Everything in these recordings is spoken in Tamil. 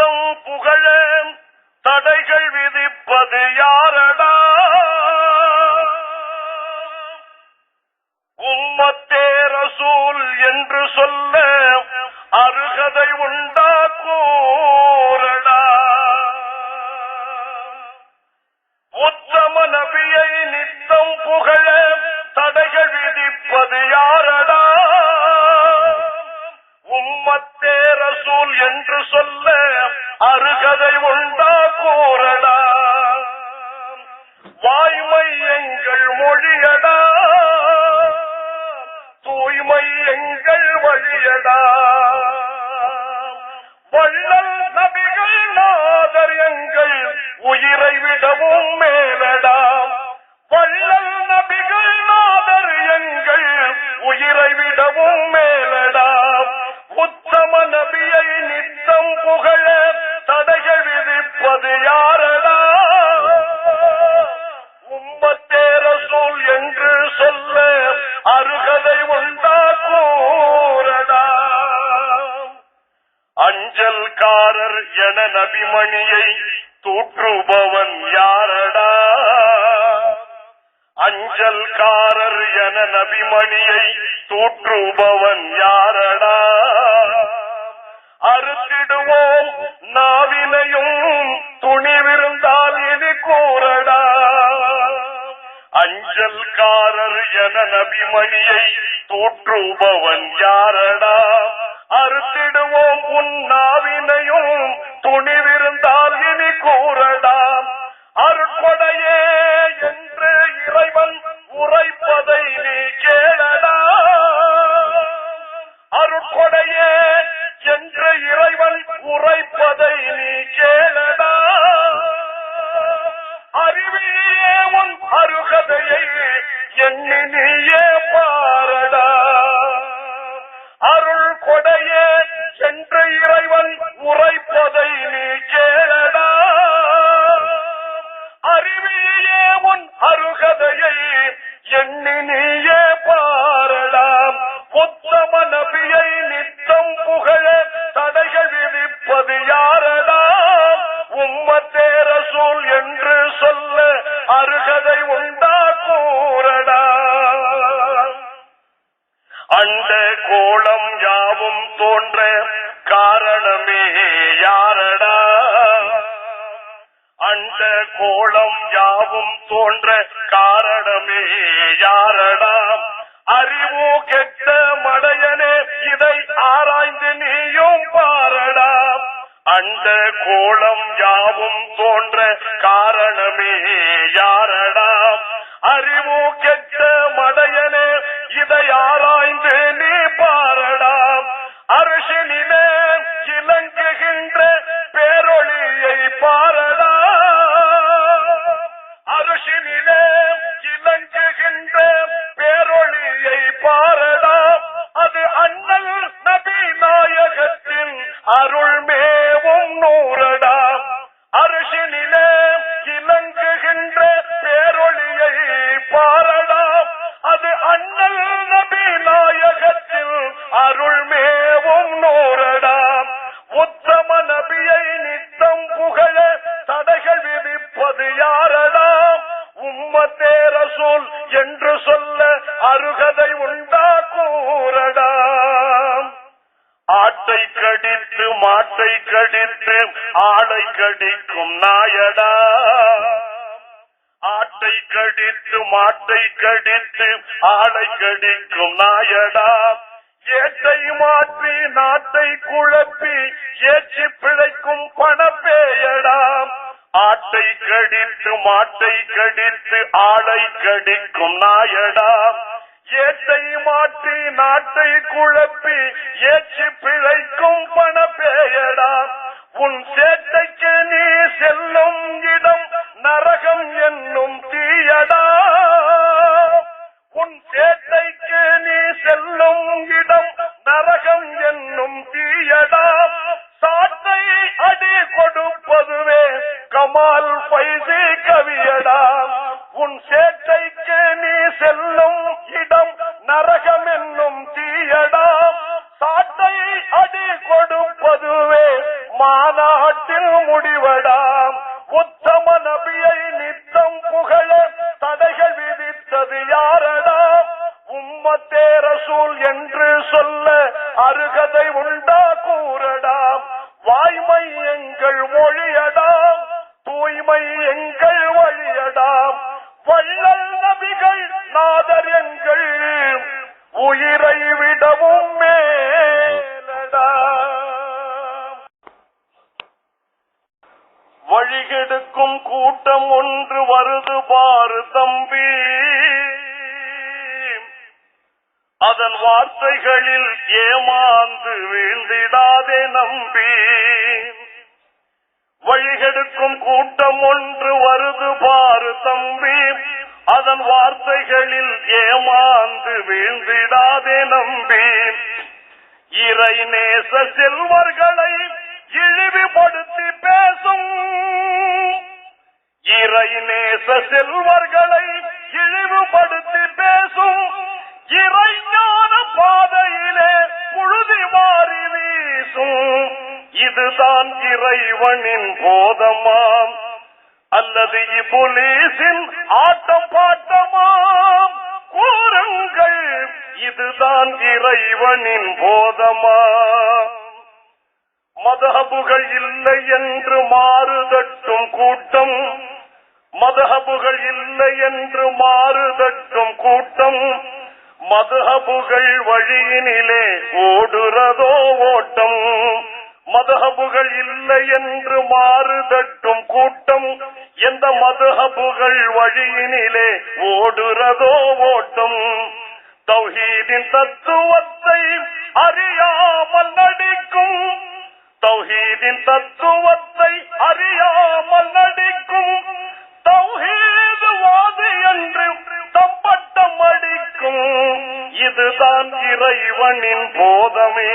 நித்தம் புகழ தடைகள் விதிப்பது யாரடா? உம்மத்தே ரசூல் என்று சொல்ல அருகதை உண்டா கூறடா? உத்தம நபியை நித்தம் புகழ தடைகள் விதிப்பது யாரடா? உம்மத்தே ரசூல் என்று சொல்ல அருகதை உண்டா கூறடா? வாய்மை எங்கள் மொழியடா, தூய்மை எங்கள் வழியடா. வள்ளல் நபிகள் நாதர் எங்கள் உயிரை விடவும் மேலடா. வள்ளல் நபிகள் நாதர் எங்கள் உயிரை விடவும் மேலடா. உத்தம நபியை நித்தம் புகழ தடைகள் விதிப்பது யாரடா? உம்மத்தே ரசூல் என்று சொல்ல அருகதை உண்டா கூறடா? அஞ்சல்காரர் என நபிமணியை தூற்றுபவன் யாரடா? அஞ்சல்காரர் என நபிமணியை தூற்றுபவன் யாரடா? அறுத்திடுவோம் நாவினையும் துணிவிருந்தால் இனி கூறடா. அஞ்சல்காரர் என நபிமணியை தூற்றுபவன் யாரடா? அறுத்திடுவோம் உன் நாவினையும் துணிவிருந்தால் இனி கூறடா. அருட்கொடையே என்று இறைவன் உரைப்பதை நீ கேளடா. அருட்கொடையே என்று இறைவன் உரைப்பதை நீ கேளடா. அறிவியே உன் அருகதையை எண்ணி நீயே பாரடா. அருள் கொடையே என்று இறைவன் உரைப்பதை நீ கேளடா. அறிவியே உன் அருகதையை எண்ணி நீயே பாரடா. உத்தம நபியை நித்தம் புகழ தடைகள் விதிப்பது யாரடா? உம்மத்தே ரசூல் என்று சொல்ல அருகதை உண்டா கூறடா. அண்ட கோளம் யாவும் தோன்ற காரணமே யாரடா? அண்ட கோளம் யாவும் தோன்ற காரணமே யாரடா? அறிவு கெட்ட மடையனே இதை ஆராய்ந்து நீயும் பாரடா. அண்ட கோளம் யாவும் தோன்ற காரணமே யாரடா? அறிவு கெட்ட மடையனே இதை ஆராய்ந்து நீ பாரடா. அரசினிலே இலங்குகின்ற பேரொளியை பாரடா. அரசினிலே இலங்குகின்ற பேரொளியை பாரடா. அது அண்ணல் நபி நாயகத்தின் அருள்மேவும் நூறடா. அரசினிலே இலங்குகின்ற பேரொளியை பாரடா. அது அண்ணல் நபி நாயகத்தின் அருள்மேவும் நூறடா. உத்தம நபியை நித்தம் புகழ தடைகள் விதிப்பது யாரடா? உம்மத்தே ரசூல் என்று சொல்ல அருகதை உண்டா கூறடா. ஆட்டை கடித்து மாட்டை கடித்து ஆளை கடிக்கும் நாயடா. ஆட்டை கடித்து மாட்டை கடித்து ஆளை கடிக்கும் நாயடா. ஏட்டை மாற்றி நாட்டை குழப்பி ஏற்றி பிழைக்கும் பணப்பேயடா. ஆட்டை கடித்து மாட்டை கடித்து ஆளை கடிக்கும் நாயடா. ஏட்டை மாற்றி நாட்டை குழப்பி ஏற்றி பிழைக்கும் பணப்பேயடா. உன் சேட்டைக்கு நீ செல்லும் இடம் நரகம் என்னும் தீயடா. உன் சேட்டைக்கு நீ செல்லும் இடம் நரகம் என்னும் தீயடா. சாட்டை அடி கொடுப்பதுவே கமால் பைசி கவியடா. உன் சேட்டைக்கு நீ செல்லும் இடம் நரகம் என்னும் தீயடா. சாட்டை அடி கொடுப்பதுவே மாநாட்டு முடிவடாம். உத்தம நபியை நித்தம் புகழ தடைகள் விதித்தது யாரடாம்? உம்மத்தே ரசூல் என்று சொல்ல அருகதை உண்டா கூறடாம். வாய்மை எங்கள் மொழியடாம், தூய்மை எங்கள் வழியடாம். வள்ளல் நபிகள் நாதர் எங்கள் உயிரை விடவும் மேலடாம். வழிகெடுக்கும் கூட்டம் ஒன்று வருது பாரு தம்பி, அதன் வார்த்தைகளில் ஏமாந்து வீழ்ந்திடாதே நம்பி. வழிகெடுக்கும் கூட்டம் ஒன்று வருது பாரு தம்பி, அதன் வார்த்தைகளில் ஏமாந்து வீழ்ந்திடாதே நம்பி. இறை நேச செல்வர்களை இழிவுபடுத்தி பேசும், இறை நேச செல்வர்களை இழிவுபடுத்தி பேசும் இறைஞான பாதையிலே புழுதி மாறி வீசும். இதுதான் இறைவனின் போதமாம் அல்லது இபுலீசின் ஆட்டம் பாட்டமாம்? கூறுங்கள், இதுதான் இறைவனின் போதமாம். மதஹபுகள் இல்லை என்று மாறுதட்டும் கூட்டம், மதஹபுகள் இல்லை என்று மாறுதட்டும் கூட்டம். மதஹபுகள் வழியினிலே ஓடுறதோ ஓட்டம். மதஹபுகள் இல்லை என்று மாறுதட்டும் கூட்டம். எந்த மதஹபுகள் வழியினிலே ஓடுறதோ ஓட்டம். தௌஹீதின் தத்துவத்தை அறியாமல் நடிக்கும், தௌஹீதின் தத்துவத்தை அறியாமல் நடிக்கும். தௌஹீதுவாதி என்று தம்பட்டம் அடிக்கும். இதுதான் இறைவனின் போதமே,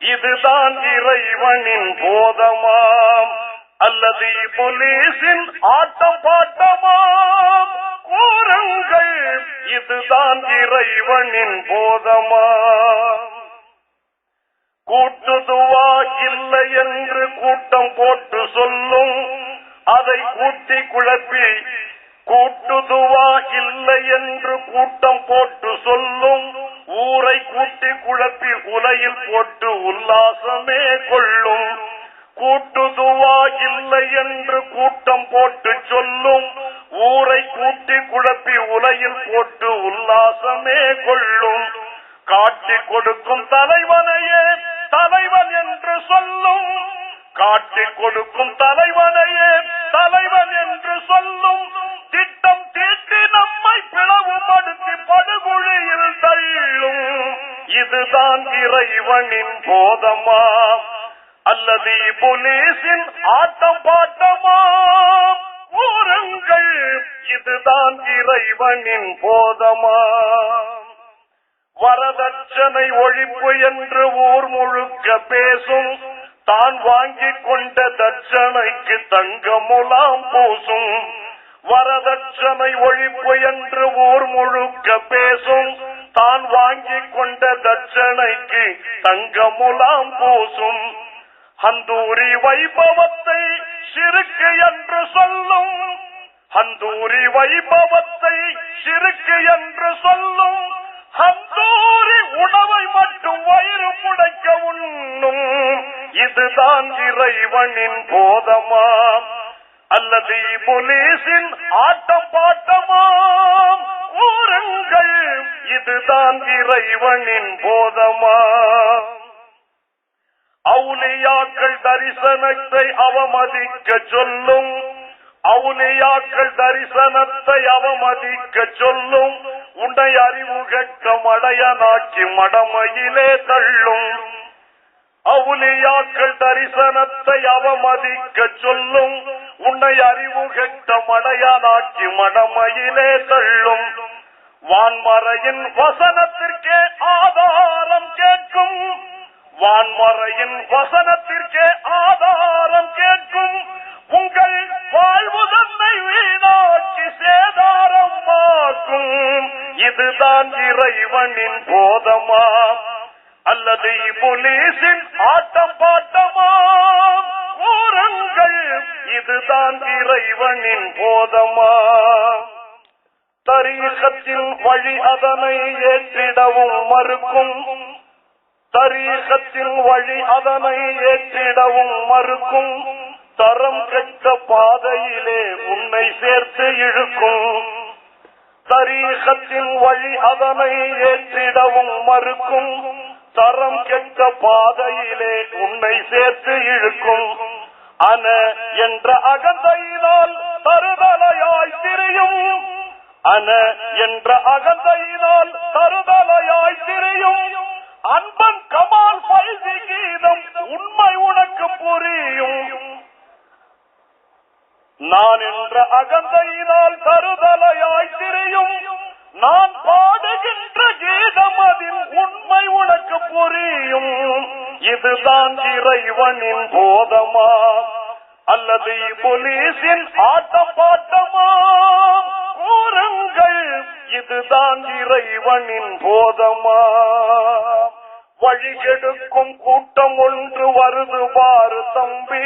இதுதான் இறைவனின் போதமாம் அல்லது இபுலீசின் ஆட்டம் பாட்டமாம்? கூறுங்கள், இதுதான் இறைவனின் போதமாம். கூட்டுதுவா இல்லை என்று கூட்டம் போட்டு சொல்லும், அதை கூட்டி குழப்பி. கூட்டுதுவா இல்லை என்று கூட்டம் போட்டு சொல்லும், ஊரை கூட்டி குழப்பி உலையில் போட்டு உல்லாசமே கொள்ளும். கூட்டுதுவா இல்லை என்று கூட்டம் போட்டு சொல்லும், ஊரை கூட்டி குழப்பி உலையில் போட்டு உல்லாசமே கொள்ளும். காட்டி கொடுக்கும் தலைவனையே தலைவன் என்று சொல்லும், காட்டி கொடுக்கும் தலைவனையே தலைவன் என்று சொல்லும். திட்டம் தீட்டி நம்மை பிளவுபடுத்தி படுகொழியில் தள்ளும். இதுதான் இறைவனின் போதமா அல்லது இபுலீசின் ஆட்டம் பாட்டமா? கூறுங்கள், இதுதான் இறைவனின் போதமா? வரதட்சணை ஒழிப்பு என்று ஊர் முழுக்க பேசும், தான் வாங்கிக் கொண்ட தட்சணைக்கு தங்க முலாம் பூசும். வரதட்சணை ஒழிப்பு என்று ஊர் முழுக்க பேசும், தான் வாங்கிக் கொண்ட தட்சணைக்கு தங்க முலாம் பூசும். ஹந்தூரி வைபவத்தை சிறுக்கு என்று சொல்லும், ஹந்தூரி வைபவத்தை சிறுக்கு என்று சொல்லும். ஹந்தூரி உணவை மட்டும் வயிறு முடைக்க உண்ணும். இதுதான் இறைவனின் போதமா அல்லது இபுலீசின் ஆட்டம் பாட்டமா? கூறுங்கள், இதுதான் இறைவனின் போதமா? அவுலியாக்கள் தரிசனத்தை அவமதிக்க சொல்லும், அவுலியாக்கள் தரிசனத்தை அவமதிக்க சொல்லும். உன்னை அறிவு கெட்ட மடையனாக்கி மடமையிலே தள்ளும். அவுலியாக்கள் தரிசனத்தை அவமதிக்க சொல்லும், உன்னை அறிவு கெட்ட மடையனாக்கி மடமையிலே தள்ளும். வான்மறையின் வசனத்திற்கே ஆதாரம் கேட்கும், வான்மறையின் வசனத்திற்கே ஆதாரம் கேட்கும். உங்கள் வாழ்வு தன்னை வீணாக்கி சேதாரம் ஆக்கும். இதுதான் இறைவனின் போதமா அல்லது இபுலீசின் ஆட்டம் பாட்டமா? இதுதான் இறைவனின் போதமா? தரீகத்தின் வழி அதனை ஏற்றிடவும் மறுக்கும், தரீகத்தின் வழி அதனை ஏற்றிடவும் மறுக்கும், தரம் கெட்ட பாதையிலே உன்னை சேர்த்து இழுக்கும். தரீகத்தின் வழி அதனை ஏற்றிடவும் மறுக்கும், தரம் கெட்ட பாதையிலே உன்னை சேர்த்து இழுக்கும். அன என்ற அகந்தையினால் தருதலையாய் திரியும், அன என்ற அகந்தையினால் தருதலையாய் திரியும். அன்பன் கமால் பைசி கீதம் உண்மை உனக்கு புரியும். நான் என்ற அகந்தையினால் தருதலையாய் திரியும். நான் பாடுகின்ற கீதம் அதில் உண்மை உனக்கு புரியும். இதுதான் இறைவனின் போதமா அல்லது இப்லீஸின் ஆட்டம் பாட்டமா? கூறுங்கள், இதுதான் இறைவனின் போதமா? வழிகெடுக்கும் கூட்டம் ஒன்று வருது பாரு தம்பி,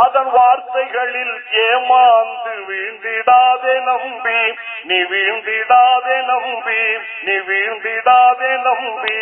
அதன் வார்த்தைகளில் ஏமாந்து வீழ்ந்திடாதே நம்பி, நீ வீழ்ந்திடாதே நம்பி, நீ வீழ்ந்திடாதே நம்பி.